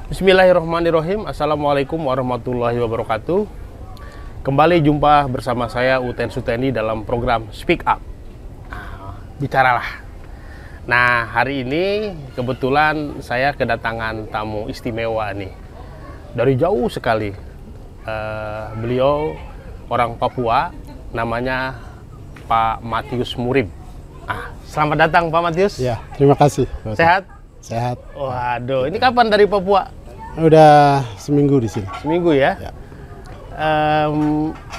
Bismillahirrahmanirrahim. Assalamualaikum warahmatullahi wabarakatuh. Kembali jumpa bersama saya Uten Suteni dalam program Speak Up. Bicaralah. Nah, hari ini kebetulan saya kedatangan tamu istimewa nih. Dari jauh sekali. Beliau orang Papua, namanya Pak Matius Murib. Selamat datang Pak Matius. Ya, terima kasih. Sehat? Sehat. Waduh, ini kapan dari Papua? Udah seminggu di sini. Seminggu ya? Ya.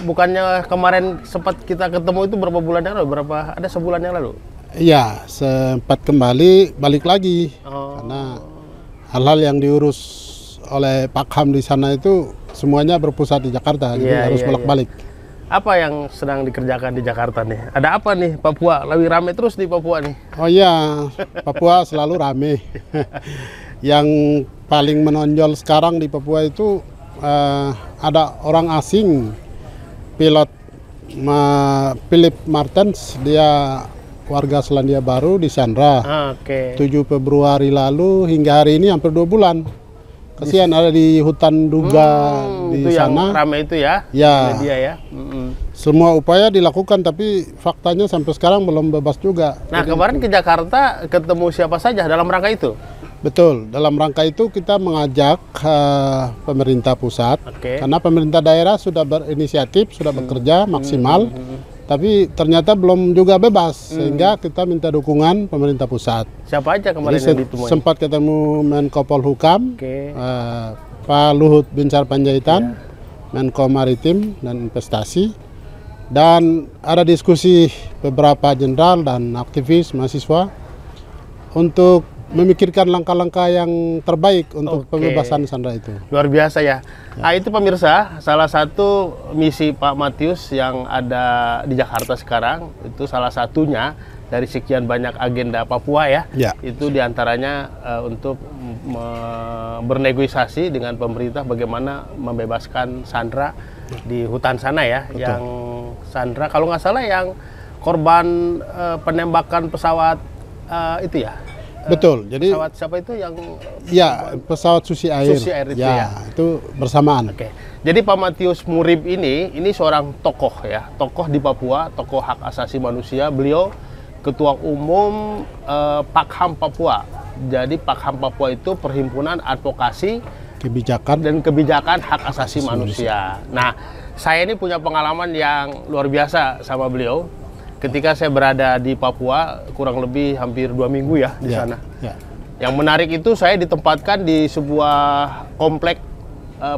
Bukannya kemarin sempat kita ketemu itu berapa bulan yang lalu? Ada sebulan yang lalu? Iya, sempat kembali, balik lagi. Karena hal-hal yang diurus oleh Pak Ham di sana itu semuanya berpusat di Jakarta, jadi harus bolak-balik. Apa yang sedang dikerjakan di Jakarta nih? Ada apa nih Papua? Lebih rame terus di Papua nih. Oh iya, Papua selalu rame. Yang paling menonjol sekarang di Papua itu ada orang asing, pilot Philip Martens, dia warga Selandia Baru di Sandra. 7 Februari lalu hingga hari ini hampir 2 bulan. Kasihan ada di hutan Duga di itu sana. Yang ramai itu ya? Ya. Media ya. Semua upaya dilakukan tapi faktanya sampai sekarang belum bebas juga. Nah, kemarin ke Jakarta ketemu siapa saja dalam rangka itu? Betul, dalam rangka itu kita mengajak pemerintah pusat, karena pemerintah daerah sudah berinisiatif, sudah bekerja maksimal, tapi ternyata belum juga bebas, sehingga kita minta dukungan pemerintah pusat. Siapa aja kemarin yang ditemui? Sempat ketemu Menko Polhukam, Pak Luhut Binsar Panjaitan, Menko Maritim dan Investasi, dan ada diskusi beberapa jenderal dan aktivis mahasiswa untuk memikirkan langkah-langkah yang terbaik untuk pembebasan Sandra itu. Luar biasa ya. Nah, itu pemirsa, salah satu misi Pak Matius yang ada di Jakarta sekarang, itu salah satunya dari sekian banyak agenda Papua ya. Itu diantaranya untuk bernegosiasi dengan pemerintah bagaimana membebaskan Sandra di hutan sana ya. Betul. Yang Sandra, kalau nggak salah yang korban penembakan pesawat itu ya. Betul. Jadi pesawat siapa itu yang? Ya, pesawat Susi Air. Susi Air itu ya. Itu bersamaan. Jadi Pak Matius Murib ini seorang tokoh ya, tokoh di Papua, tokoh hak asasi manusia. Beliau Ketua Umum Pak Ham Papua. Jadi Pak Ham Papua itu perhimpunan advokasi kebijakan hak asasi manusia. Nah, saya ini punya pengalaman yang luar biasa sama beliau. Ketika saya berada di Papua, kurang lebih hampir 2 minggu ya di sana. Yang menarik itu saya ditempatkan di sebuah komplek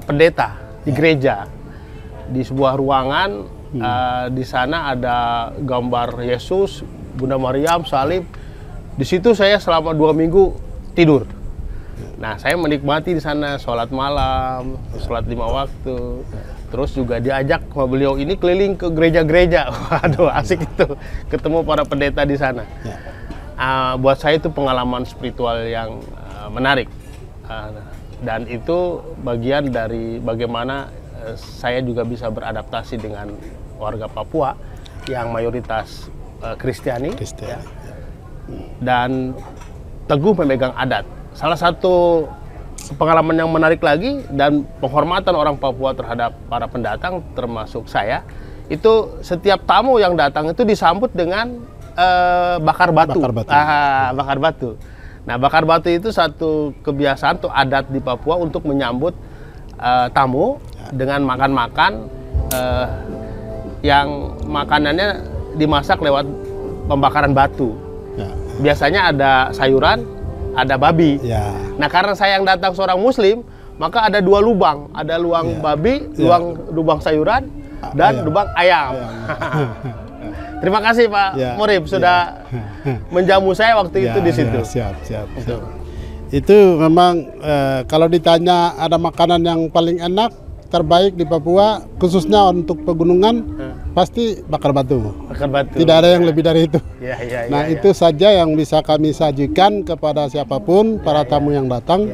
pendeta di gereja, di sebuah ruangan. Di sana ada gambar Yesus, Bunda Maryam, salib. Di situ saya selama 2 minggu tidur. Nah, saya menikmati di sana sholat malam, sholat 5 waktu. Terus juga diajak sama beliau ini keliling ke gereja-gereja. Waduh, asik itu. Ketemu para pendeta di sana. Buat saya itu pengalaman spiritual yang menarik. Dan itu bagian dari bagaimana saya juga bisa beradaptasi dengan warga Papua yang mayoritas Kristiani. Ya. Dan teguh memegang adat. Salah satu pengalaman yang menarik lagi dan penghormatan orang Papua terhadap para pendatang termasuk saya, itu setiap tamu yang datang itu disambut dengan bakar batu. Bakar batu. Nah, bakar batu itu satu kebiasaan atau adat di Papua untuk menyambut tamu dengan makan-makan yang makanannya dimasak lewat pembakaran batu. Biasanya ada sayuran, ada babi. Nah, karena saya yang datang seorang Muslim, maka ada 2 lubang. Ada lubang babi, lubang sayuran, dan lubang ayam. Terima kasih Pak Murib sudah menjamu saya waktu itu di situ. Siap. Itu memang kalau ditanya ada makanan yang paling enak, terbaik di Papua, khususnya untuk pegunungan, pasti bakar batu. Tidak ada yang lebih dari itu. Nah, itu saja yang bisa kami sajikan kepada siapapun, para tamu yang datang.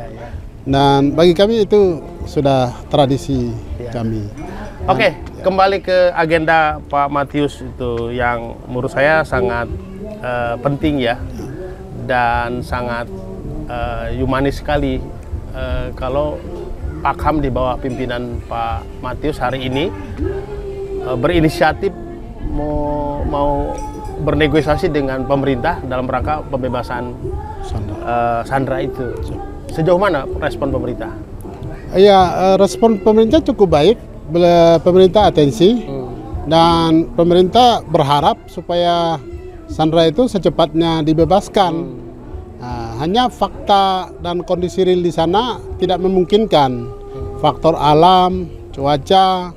Dan bagi kami itu sudah tradisi kami. Kembali ke agenda Pak Matius itu yang menurut saya sangat penting ya, dan sangat humanis sekali kalau Pakham di bawah pimpinan Pak Matius hari ini berinisiatif mau bernegosiasi dengan pemerintah dalam rangka pembebasan Sandra itu. Sejauh mana respon pemerintah? Iya, respon pemerintah cukup baik. Pemerintah atensi dan pemerintah berharap supaya Sandra itu secepatnya dibebaskan. Nah, hanya fakta dan kondisi real di sana tidak memungkinkan. Faktor alam, cuaca,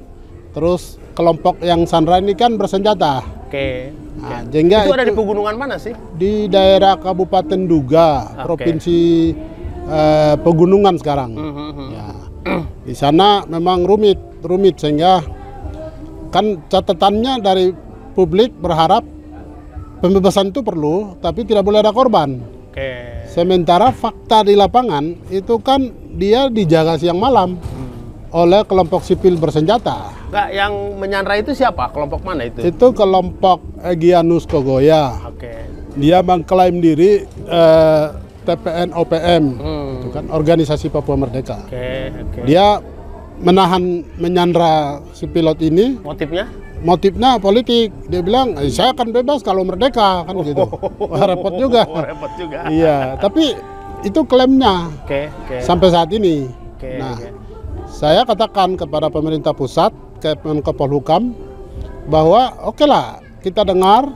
terus kelompok yang Sandra ini kan bersenjata. Oke. Nah, sehingga itu ada di pegunungan mana sih? Di daerah Kabupaten Duga, Provinsi Pegunungan sekarang. Ya. Di sana memang rumit sehingga kan catatannya dari publik berharap pembebasan itu perlu, tapi tidak boleh ada korban. Oke. Sementara fakta di lapangan itu kan dia dijaga siang malam oleh kelompok sipil bersenjata. Enggak, yang menyandra itu siapa? Kelompok mana itu? Itu kelompok Egyanus Kogoya. Oke. Dia mengklaim diri TPN OPM, itu kan organisasi Papua Merdeka. Oke. Dia menyandra si pilot ini. Motifnya politik. Dia bilang, saya akan bebas kalau merdeka, kan gitu. Wah, repot juga. Repot juga. Iya, tapi itu klaimnya sampai saat ini. Saya katakan kepada pemerintah pusat, ke Menko Polhukam, bahwa oke lah, kita dengar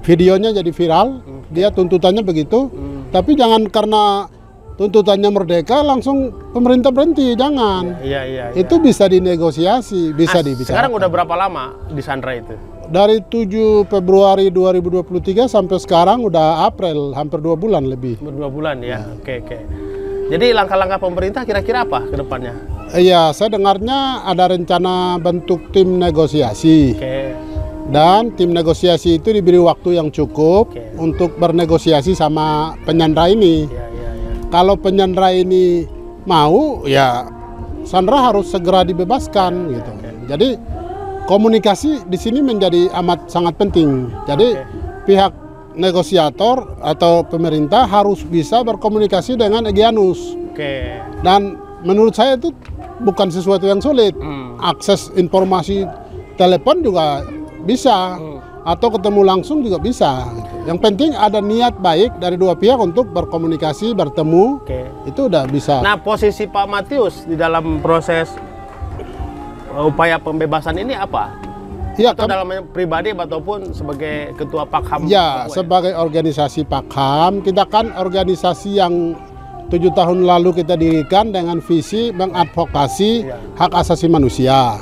videonya jadi viral, dia tuntutannya begitu, tapi jangan karena tuntutannya merdeka langsung pemerintah berhenti, jangan. Iya. Itu bisa dinegosiasi, bisa dibicarakan. Sekarang udah berapa lama di Sandra itu? Dari 7 Februari 2023 sampai sekarang udah April, hampir 2 bulan lebih. 2 bulan ya. Oke. Jadi langkah-langkah pemerintah kira-kira apa ke depannya? Iya, saya dengarnya ada rencana bentuk tim negosiasi. Dan tim negosiasi itu diberi waktu yang cukup untuk bernegosiasi sama penyandra ini. Kalau penyandra ini mau, ya Sandra harus segera dibebaskan gitu. Jadi komunikasi di sini menjadi amat sangat penting. Jadi pihak negosiator atau pemerintah harus bisa berkomunikasi dengan Egyanus. Dan menurut saya itu bukan sesuatu yang sulit. Akses informasi telepon juga bisa, atau ketemu langsung juga bisa. Yang penting ada niat baik dari dua pihak untuk berkomunikasi, bertemu, itu udah bisa. Nah, posisi Pak Matius di dalam proses upaya pembebasan ini apa? Ya, atau dalam pribadi ataupun sebagai ketua Pakham? Ya, sebagai organisasi Pakham, kita kan organisasi yang 7 tahun lalu kita dirikan dengan visi mengadvokasi hak asasi manusia.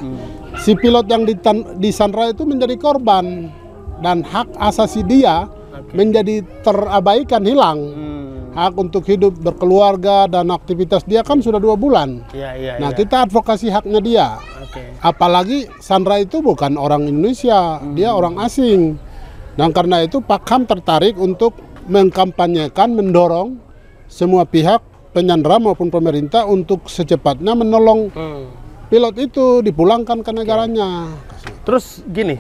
Si pilot yang di Sandra itu menjadi korban dan hak asasi dia menjadi terabaikan, hilang. Hak untuk hidup, berkeluarga dan aktivitas dia kan sudah 2 bulan. Nah, kita advokasi haknya dia. Apalagi Sandra itu bukan orang Indonesia, dia orang asing. Dan karena itu Pakham tertarik untuk mengkampanyekan, mendorong semua pihak, penyandra maupun pemerintah untuk secepatnya menolong pilot itu dipulangkan ke negaranya. Terus gini,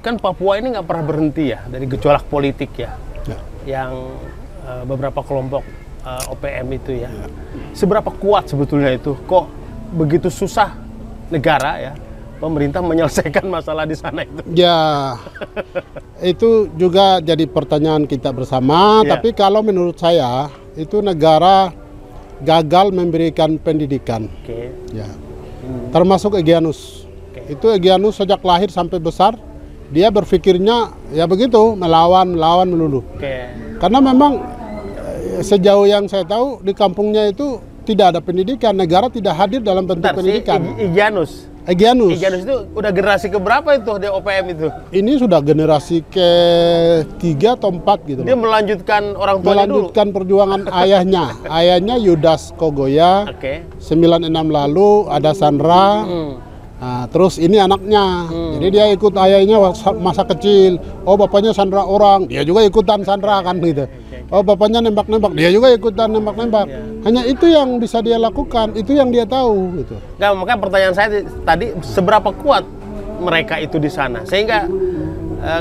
kan Papua ini nggak pernah berhenti ya dari gejolak politik ya. Yang beberapa kelompok OPM itu ya. Seberapa kuat sebetulnya itu? Kok begitu susah negara ya, pemerintah menyelesaikan masalah di sana itu? Ya, itu juga jadi pertanyaan kita bersama. Tapi kalau menurut saya itu negara gagal memberikan pendidikan. Ya, termasuk Egyanus. Itu Egyanus sejak lahir sampai besar dia berpikirnya ya begitu, melawan melulu. Karena memang sejauh yang saya tahu di kampungnya itu tidak ada pendidikan, negara tidak hadir dalam bentuk pendidikan. Egyanus itu udah generasi keberapa itu di OPM itu? Ini sudah generasi ke-3 atau 4 gitu. Dia melanjutkan orang tuanya melanjutkan dulu perjuangan ayahnya. Ayahnya Yudas Kogoya. 96 lalu ada Sandra. Nah, terus ini anaknya. Jadi dia ikut ayahnya masa kecil. Oh, bapaknya Sandra orang, dia juga ikutan Sandra kan gitu. Oh, bapaknya nembak-nembak, dia juga ikutan nembak-nembak. Hanya itu yang bisa dia lakukan, itu yang dia tahu gitu. Nah, makanya pertanyaan saya tadi, seberapa kuat mereka itu di sana sehingga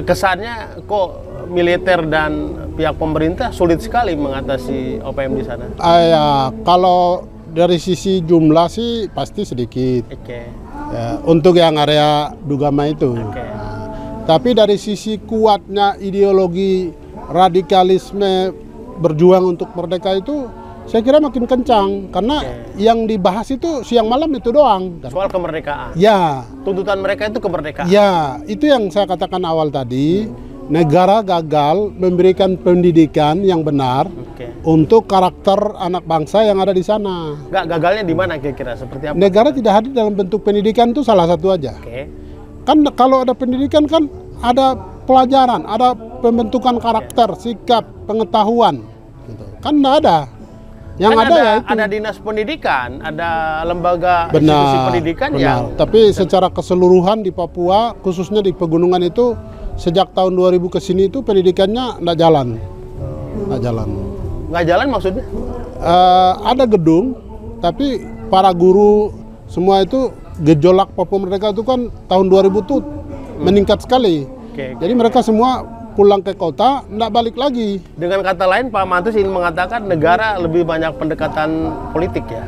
kesannya kok militer dan pihak pemerintah sulit sekali mengatasi OPM di sana. Ya, kalau dari sisi jumlah sih pasti sedikit. Oke. Ya, untuk yang area Dugama itu. Oke. Nah, tapi dari sisi kuatnya ideologi radikalisme berjuang untuk merdeka itu, saya kira makin kencang karena yang dibahas itu siang malam itu doang. Soal kemerdekaan. Ya, Tuntutan mereka itu kemerdekaan. ya itu yang saya katakan awal tadi. Negara gagal memberikan pendidikan yang benar Oke. untuk karakter anak bangsa yang ada di sana. Nggak, gagalnya di mana kira-kira? Seperti apa? Negara tidak hadir dalam bentuk pendidikan itu salah satu aja. Oke. Kan kalau ada pendidikan kan ada pelajaran, ada pembentukan karakter, sikap, pengetahuan. Gitu. Kan nggak ada. Yang Kan ada ya itu. ada dinas pendidikan, ada lembaga institusi pendidikan yang Tapi secara keseluruhan di Papua, khususnya di pegunungan itu, sejak tahun 2000 ke sini itu pendidikannya nggak jalan. Nggak jalan. nggak jalan maksudnya? Ada gedung, tapi para guru semua itu gejolak Papua Merdeka itu kan tahun 2000 tuh meningkat sekali. Oke. Jadi mereka semua pulang ke kota, nggak balik lagi. Dengan kata lain, Pak Mantus ingin mengatakan negara lebih banyak pendekatan politik ya?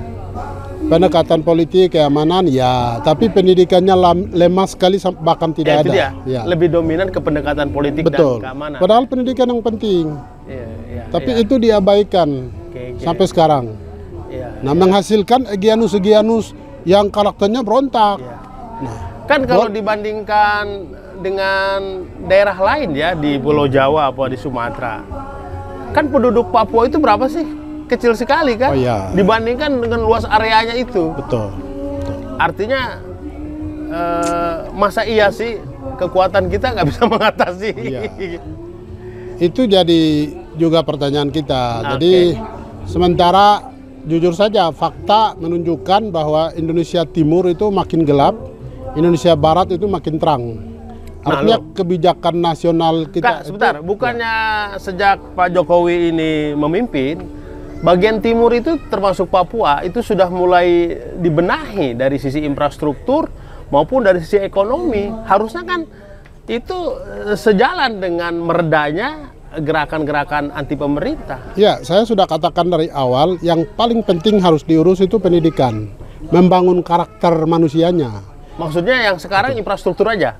Pendekatan politik, keamanan, ya. Tapi pendidikannya lemah sekali, bahkan tidak itu ada. dia. Ya. Lebih dominan ke pendekatan politik Betul. dan keamanan. Padahal pendidikan yang penting. Iya, iya, Tapi iya. itu diabaikan Oke, oke. sampai sekarang. Iya, Nah, menghasilkan Egyanus-Egyanus yang karakternya berontak. iya. Nah, Kan kalau dibandingkan dengan daerah lain ya, di Pulau Jawa atau di Sumatera, kan penduduk Papua itu berapa sih? Kecil sekali kan? Oh, iya. Dibandingkan dengan luas areanya itu. betul. Artinya masa iya sih kekuatan kita nggak bisa mengatasi? Iya. Itu jadi juga pertanyaan kita. Oke. Jadi sementara jujur saja fakta menunjukkan bahwa Indonesia Timur itu makin gelap, Indonesia Barat itu makin terang. Nah, Artinya kebijakan nasional Kak, kita sebentar, itu, bukannya sejak Pak Jokowi ini memimpin, bagian timur itu termasuk Papua itu sudah mulai dibenahi dari sisi infrastruktur maupun dari sisi ekonomi. Harusnya kan itu sejalan dengan meredanya gerakan-gerakan anti pemerintah. Ya, saya sudah katakan dari awal, yang paling penting harus diurus itu pendidikan, membangun karakter manusianya. Maksudnya yang sekarang infrastruktur aja,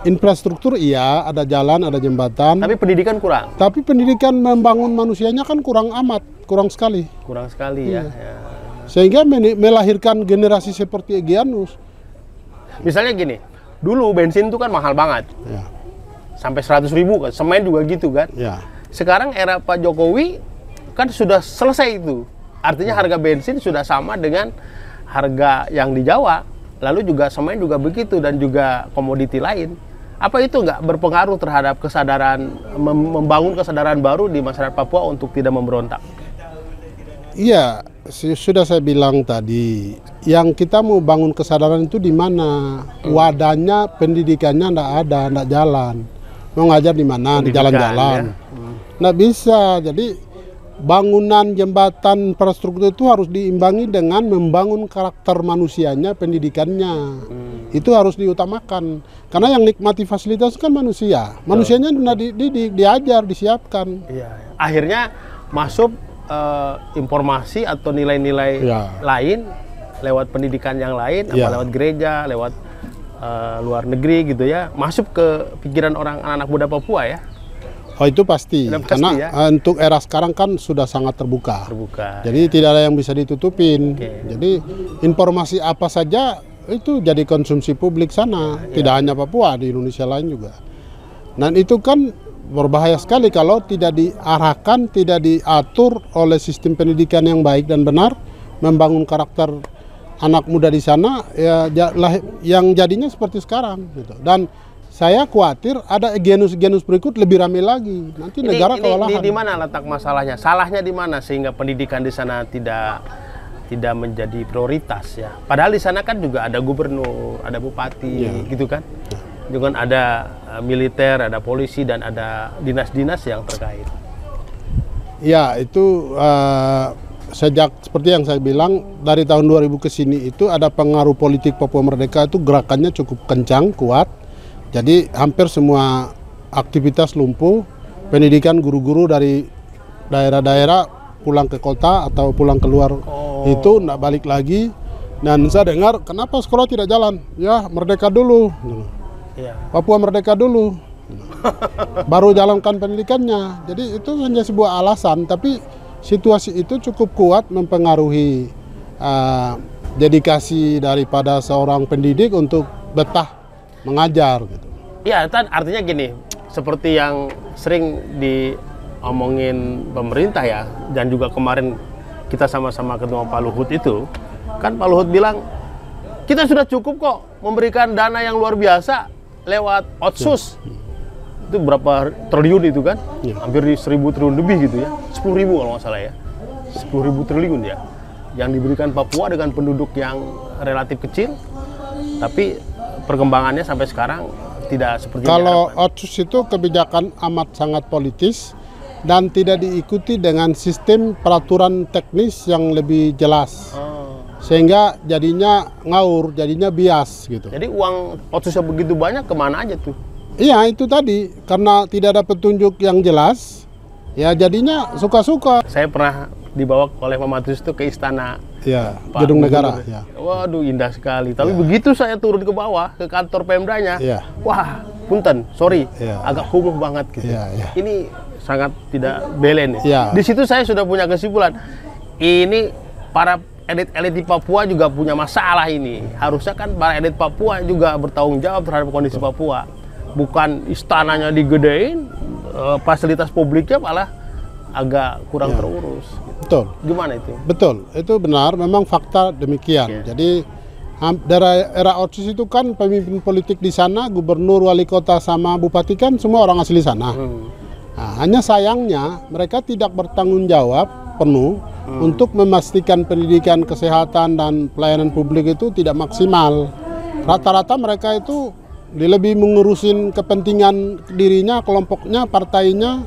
Infrastruktur iya, ada jalan, ada jembatan, tapi pendidikan kurang. tapi pendidikan membangun manusianya kan kurang amat, kurang sekali. Kurang sekali ya. Ya. Sehingga melahirkan generasi seperti Egyanus. Misalnya gini, dulu bensin itu kan mahal banget, Ya, sampai 100.000 kan, semen juga gitu kan. ya. Sekarang era Pak Jokowi kan sudah selesai itu. Artinya harga bensin sudah sama dengan harga yang di Jawa. Lalu juga semen juga begitu dan juga komoditi lain. Apa itu nggak berpengaruh terhadap kesadaran, membangun kesadaran baru di masyarakat Papua untuk tidak memberontak? Iya, sudah saya bilang tadi, yang kita mau bangun kesadaran itu di mana? Wadahnya, pendidikannya nggak jalan. Mau ngajar di mana? Di Pendidikan, jalan-jalan. ya. Nggak bisa. Jadi bangunan jembatan infrastruktur itu harus diimbangi dengan membangun karakter manusianya, pendidikannya. Itu harus diutamakan. Karena yang nikmati fasilitas kan manusia. Manusianya diajar, disiapkan. Iya. Akhirnya masuk informasi atau nilai-nilai Ya. lain lewat pendidikan yang lain, Ya. apa lewat gereja, lewat luar negeri gitu ya, masuk ke pikiran orang anak-anak muda Papua ya. Oh, itu pasti. Sudah pasti, Karena ya. untuk era sekarang kan sudah sangat terbuka. Terbuka. Jadi tidak ada yang bisa ditutupin. Oke. Jadi informasi apa saja itu jadi konsumsi publik sana. Tidak hanya Papua, di Indonesia lain juga. Dan itu kan berbahaya sekali kalau tidak diarahkan, tidak diatur oleh sistem pendidikan yang baik dan benar, membangun karakter anak muda di sana, ya yang jadinya seperti sekarang. Gitu. Dan saya khawatir ada Egyanus-Egyanus berikut lebih ramai lagi. Nanti negara kewalahan. Di mana letak masalahnya? Salahnya di mana sehingga pendidikan di sana tidak menjadi prioritas ya? Padahal di sana kan juga ada gubernur, ada bupati, gitu kan? Juga ada militer, ada polisi dan ada dinas-dinas yang terkait. Ya, itu sejak seperti yang saya bilang dari tahun 2000 ke sini itu ada pengaruh politik Papua Merdeka, itu gerakannya cukup kencang, kuat. Jadi hampir semua aktivitas lumpuh, pendidikan guru-guru dari daerah-daerah pulang ke kota atau pulang keluar itu nggak balik lagi. Dan saya dengar kenapa sekolah tidak jalan? Ya merdeka dulu, Papua merdeka dulu, baru jalankan pendidikannya. Jadi itu hanya sebuah alasan, tapi situasi itu cukup kuat mempengaruhi dedikasi daripada seorang pendidik untuk betah mengajar gitu. Ya, artinya gini, seperti yang sering diomongin pemerintah ya, dan juga kemarin kita sama-sama ketemu Pak Luhut itu, kan Pak Luhut bilang, kita sudah cukup kok memberikan dana yang luar biasa lewat Otsus. Itu berapa triliun itu kan? Hampir 1.000 triliun lebih gitu ya, 10.000 kalau nggak salah ya, 10.000 triliun ya, yang diberikan Papua dengan penduduk yang relatif kecil, tapi perkembangannya sampai sekarang tidak seperti kalau Otsus itu kebijakan amat sangat politis dan tidak diikuti dengan sistem peraturan teknis yang lebih jelas, sehingga jadinya ngawur, jadinya bias gitu. Jadi uang Otsus yang begitu banyak kemana aja tuh? Iya itu tadi, karena tidak ada petunjuk yang jelas, ya jadinya suka-suka. Saya pernah dibawa oleh Pak Matius itu ke istana, Gedung Negara. Ya. Waduh indah sekali. Tapi begitu saya turun ke bawah ke kantor Pemdanya, wah punten, sorry, agak kumuh banget gitu. Ini sangat tidak belen. Di situ saya sudah punya kesimpulan, ini para elit-elit di Papua juga punya masalah ini. Harusnya kan para elit Papua juga bertanggung jawab terhadap kondisi Papua. Bukan istananya digedein, fasilitas publiknya malah agak kurang terurus. Betul. Gimana itu? Betul, itu benar. Memang fakta demikian. Jadi dari era Otsus itu kan pemimpin politik di sana, gubernur, wali kota, sama bupati kan semua orang asli sana. Nah, hanya sayangnya mereka tidak bertanggung jawab penuh untuk memastikan pendidikan, kesehatan, dan pelayanan publik itu tidak maksimal. Rata-rata mereka itu lebih mengurusin kepentingan dirinya, kelompoknya, partainya,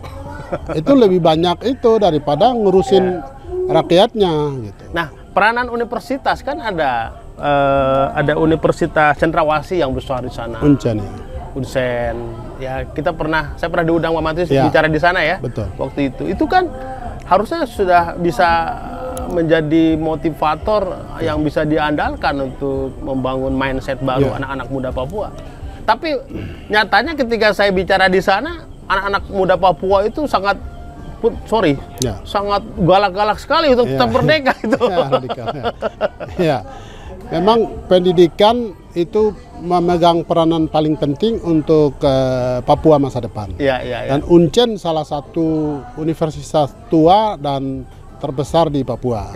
itu lebih banyak itu daripada ngurusin rakyatnya gitu. Nah, peranan universitas kan ada Universitas Cendrawasih yang besar di sana. Uncen ya. Unsen. Ya, saya pernah diundang Pak Matius bicara di sana ya. Betul. Waktu itu. Itu kan harusnya sudah bisa menjadi motivator yang bisa diandalkan untuk membangun mindset baru anak-anak muda Papua. Tapi nyatanya ketika saya bicara di sana, anak-anak muda Papua itu sangat sangat galak-galak sekali untuk tetap merdeka itu. Memang pendidikan itu memegang peranan paling penting untuk Papua masa depan. Dan Uncen salah satu universitas tua dan terbesar di Papua.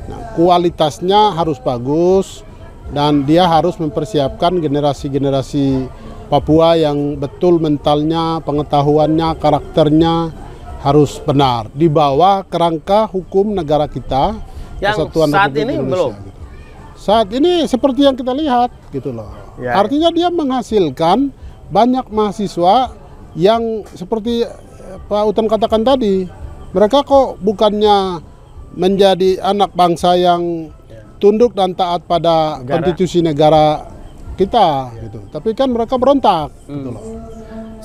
Nah, kualitasnya harus bagus dan dia harus mempersiapkan generasi-generasi Papua yang betul mentalnya, pengetahuannya, karakternya harus benar di bawah kerangka hukum negara kita, yang Kesatuan saat Republik ini Indonesia, belum. Gitu. Saat ini seperti yang kita lihat gitu loh. Artinya dia menghasilkan banyak mahasiswa yang seperti Pak Utan katakan tadi, mereka kok bukannya menjadi anak bangsa yang tunduk dan taat pada konstitusi negara kita gitu. Tapi kan mereka berontak gitu loh.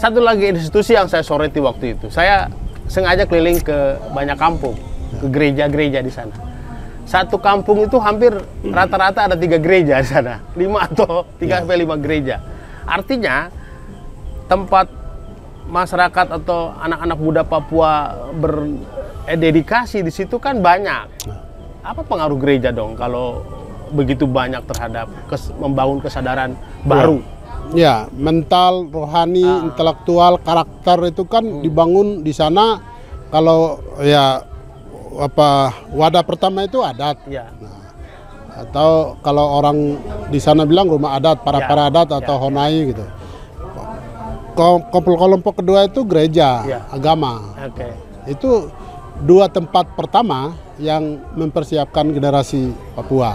Satu lagi institusi yang saya soroti waktu itu, saya sengaja keliling ke banyak kampung, ke gereja-gereja di sana. Satu kampung itu hampir rata-rata ada 3 gereja di sana, 5 atau 3-5 gereja. Artinya tempat masyarakat atau anak-anak muda Papua berdedikasi di situ kan banyak. Apa pengaruh gereja dong kalau begitu banyak terhadap membangun kesadaran baru? Ya, mental, rohani, intelektual, karakter itu kan dibangun di sana. Kalau wadah pertama itu adat. Nah, atau kalau orang di sana bilang rumah adat, para adat atau honai gitu. Kelompok kedua itu gereja, agama. Itu 2 tempat pertama yang mempersiapkan generasi Papua.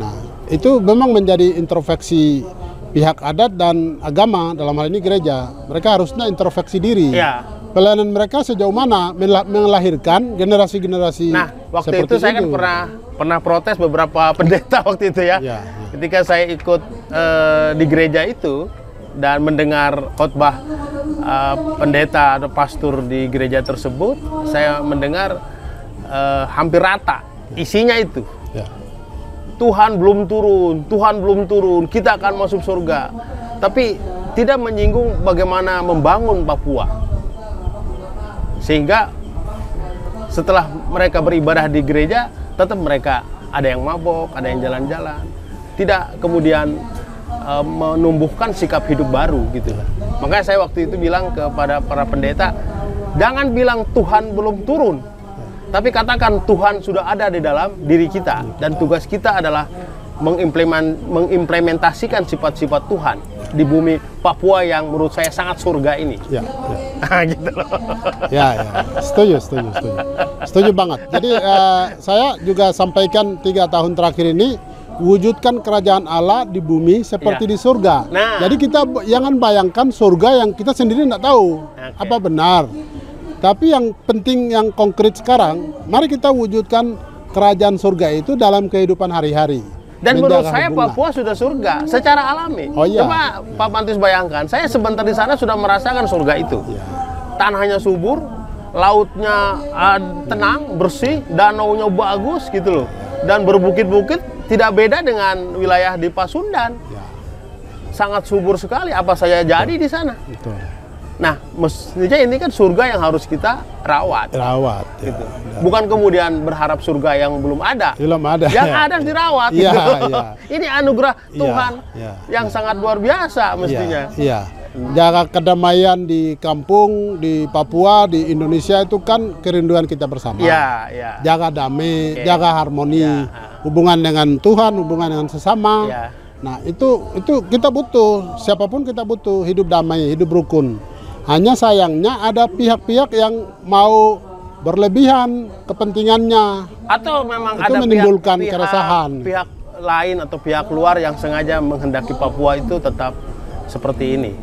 Nah, itu memang menjadi introspeksi pihak adat dan agama, dalam hal ini gereja. Mereka harusnya introspeksi diri. Pelayanan mereka sejauh mana melahirkan generasi-generasi. Nah, waktu itu saya kan pernah protes beberapa pendeta waktu itu ya. Ketika saya ikut di gereja itu dan mendengar khotbah pendeta atau pastor di gereja tersebut, saya mendengar hampir rata isinya itu. Ya. Tuhan belum turun, kita akan masuk surga. Tapi tidak menyinggung bagaimana membangun Papua. Sehingga setelah mereka beribadah di gereja, tetap mereka ada yang mabok, ada yang jalan-jalan. Tidak kemudian menumbuhkan sikap hidup baru gitu. Makanya saya waktu itu bilang kepada para pendeta, jangan bilang Tuhan belum turun, tapi katakan Tuhan sudah ada di dalam diri kita, dan tugas kita adalah mengimplementasikan sifat-sifat Tuhan di bumi Papua yang menurut saya sangat surga ini. Ya, Gitu loh. ya, setuju banget. Jadi saya juga sampaikan 3 tahun terakhir ini, wujudkan kerajaan Allah di bumi seperti di surga. Nah. Jadi kita jangan bayangkan surga yang kita sendiri tidak tahu apa benar. Tapi yang penting, yang konkret sekarang, mari kita wujudkan kerajaan surga itu dalam kehidupan hari-hari. Dan menurut saya hubungan. Papua sudah surga secara alami. Oh, iya. Coba Pak Matius bayangkan, saya sebentar di sana sudah merasakan surga itu. Ya. Tanahnya subur, lautnya tenang, bersih, danaunya bagus gitu loh. Dan berbukit-bukit, tidak beda dengan wilayah di Pasundan. Ya. Sangat subur sekali, apa saya jadi di sana. Betul. Nah, mestinya ini kan surga yang harus kita rawat. Rawat. Ya. Gitu. Bukan kemudian berharap surga yang belum ada. Belum ada. Yang ya. ada dirawat. Iya, gitu. iya. Ini anugerah Iya, Tuhan iya, yang sangat luar biasa mestinya. Iya. Jaga kedamaian di kampung, di Papua, di Indonesia itu kan kerinduan kita bersama. Iya, iya. Jaga damai, Oke. jaga harmoni, Ya. hubungan dengan Tuhan, hubungan dengan sesama. Ya. Nah, itu kita butuh, siapapun kita butuh hidup damai, hidup rukun. Hanya sayangnya ada pihak-pihak yang mau berlebihan kepentingannya. Atau memang Itu ada menimbulkan keresahan. pihak lain atau pihak luar yang sengaja menghendaki Papua itu tetap seperti ini.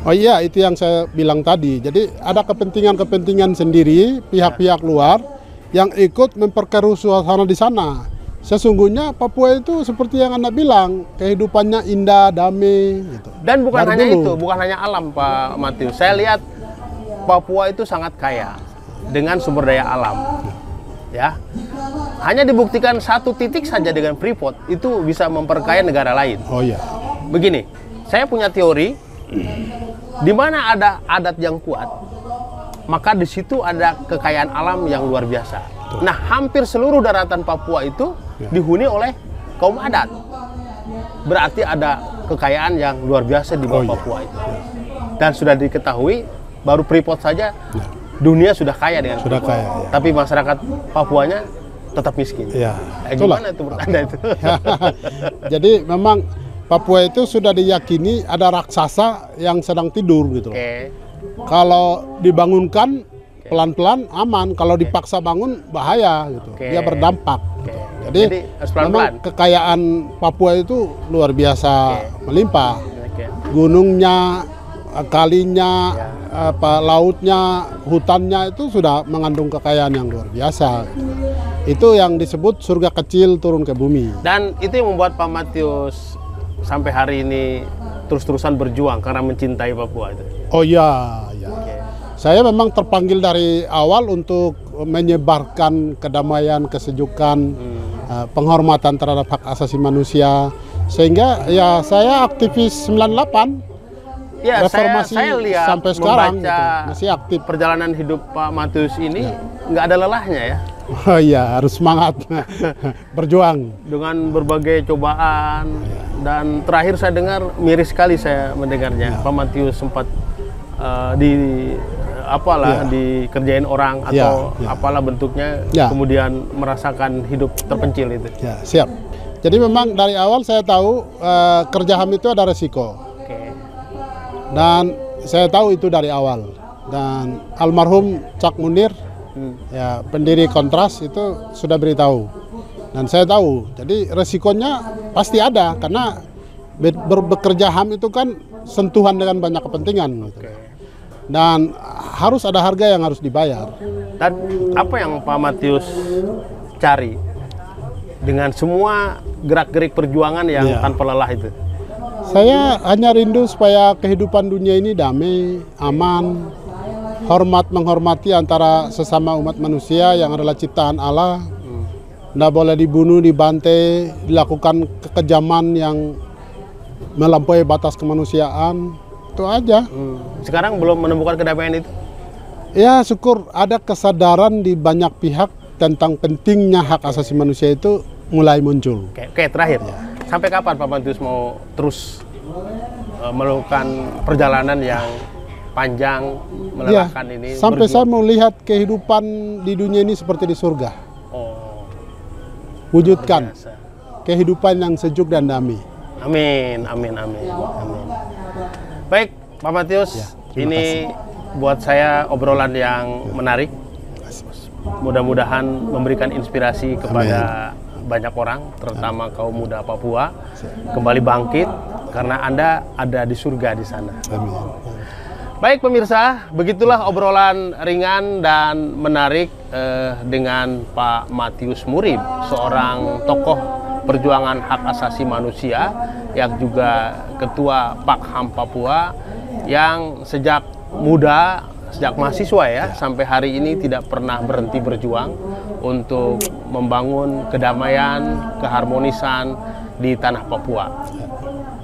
Oh iya, itu yang saya bilang tadi. Jadi ada kepentingan-kepentingan sendiri, pihak-pihak luar yang ikut memperkeruh suasana di sana. Sesungguhnya Papua itu seperti yang Anda bilang, kehidupannya indah, damai gitu. Dan bukan Dari hanya dulu. itu, bukan hanya alam Pak Matius. Saya lihat Papua itu sangat kaya dengan sumber daya alam. Ya. Hanya dibuktikan satu titik saja dengan Freeport itu bisa memperkaya negara lain. Oh iya. Begini, saya punya teori, di mana ada adat yang kuat, maka di situ ada kekayaan alam yang luar biasa. Nah, hampir seluruh daratan Papua itu dihuni oleh kaum adat. Berarti ada kekayaan yang luar biasa di bawah Papua itu. Dan sudah diketahui, baru Freeport saja dunia sudah kaya dengan Sudah Freeport. kaya, ya. Tapi masyarakat Papuanya tetap miskin. Ya, Gimana itu menurut Anda itu? Jadi memang Papua itu sudah diyakini ada raksasa yang sedang tidur gitu. Oke. Kalau dibangunkan pelan-pelan aman, kalau dipaksa bangun bahaya gitu. Oke. Dia berdampak. Oke. Jadi harus pelan-pelan. memang kekayaan Papua itu luar biasa melimpah. Oke. Gunungnya, kalinya, Ya. lautnya, hutannya itu sudah mengandung kekayaan yang luar biasa. Itu yang disebut surga kecil turun ke bumi. Dan itu yang membuat Pak Matius sampai hari ini terus-terusan berjuang karena mencintai Papua itu. Oh iya, ya. Oke. Saya memang terpanggil dari awal untuk menyebarkan kedamaian, kesejukan, penghormatan terhadap hak asasi manusia. Sehingga ya saya aktivis 98, Ya, reformasi saya lihat sampai sekarang membaca gitu, masih aktif. perjalanan hidup Pak Matius ini nggak ada lelahnya ya. Oh iya, harus semangat berjuang. Dengan berbagai cobaan dan terakhir saya dengar miris sekali saya mendengarnya Pak Matius sempat dikerjain orang atau apalah bentuknya kemudian merasakan hidup terpencil itu. Ya, siap. Jadi memang dari awal saya tahu kerja HAM itu ada resiko. Oke. Dan saya tahu itu dari awal. Dan almarhum Cak Munir, ya pendiri Kontras itu sudah beritahu. Dan saya tahu, jadi resikonya pasti ada karena bekerja HAM itu kan sentuhan dengan banyak kepentingan. Gitu. Dan harus ada harga yang harus dibayar. Dan apa yang Pak Matius cari dengan semua gerak-gerik perjuangan yang tanpa lelah itu? Saya hanya rindu supaya kehidupan dunia ini damai, aman, menghormati antara sesama umat manusia yang adalah ciptaan Allah. Nggak boleh dibunuh, dibantai, dilakukan kekejaman yang melampaui batas kemanusiaan. Itu aja. Sekarang belum menemukan kedamaian itu? Ya syukur ada kesadaran di banyak pihak tentang pentingnya hak asasi manusia itu mulai muncul. Oke, terakhir. Sampai kapan Pak Matius mau terus melakukan perjalanan yang panjang, melelahkan ini? Sampai saya melihat kehidupan di dunia ini seperti di surga. Wujudkan kehidupan yang sejuk dan damai. Amin, amin, amin, amin. Baik, Pak Matius, ini buat saya obrolan yang menarik. Mudah-mudahan memberikan inspirasi kepada banyak orang, terutama kaum muda Papua, kembali bangkit karena Anda ada di surga di sana. Amin. Baik pemirsa, begitulah obrolan ringan dan menarik dengan Pak Matius Murib, seorang tokoh perjuangan hak asasi manusia yang juga Ketua Pakham Papua yang sejak muda, sejak mahasiswa ya, sampai hari ini tidak pernah berhenti berjuang untuk membangun kedamaian, keharmonisan di tanah Papua.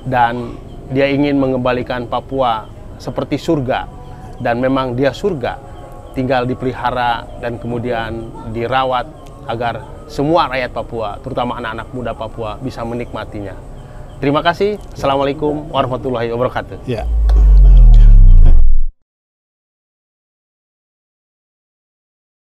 Dan dia ingin mengembalikan Papua seperti surga, dan memang dia surga, tinggal dipelihara dan kemudian dirawat agar semua rakyat Papua, terutama anak-anak muda Papua bisa menikmatinya. Terima kasih. Assalamualaikum warahmatullahi wabarakatuh. Ya.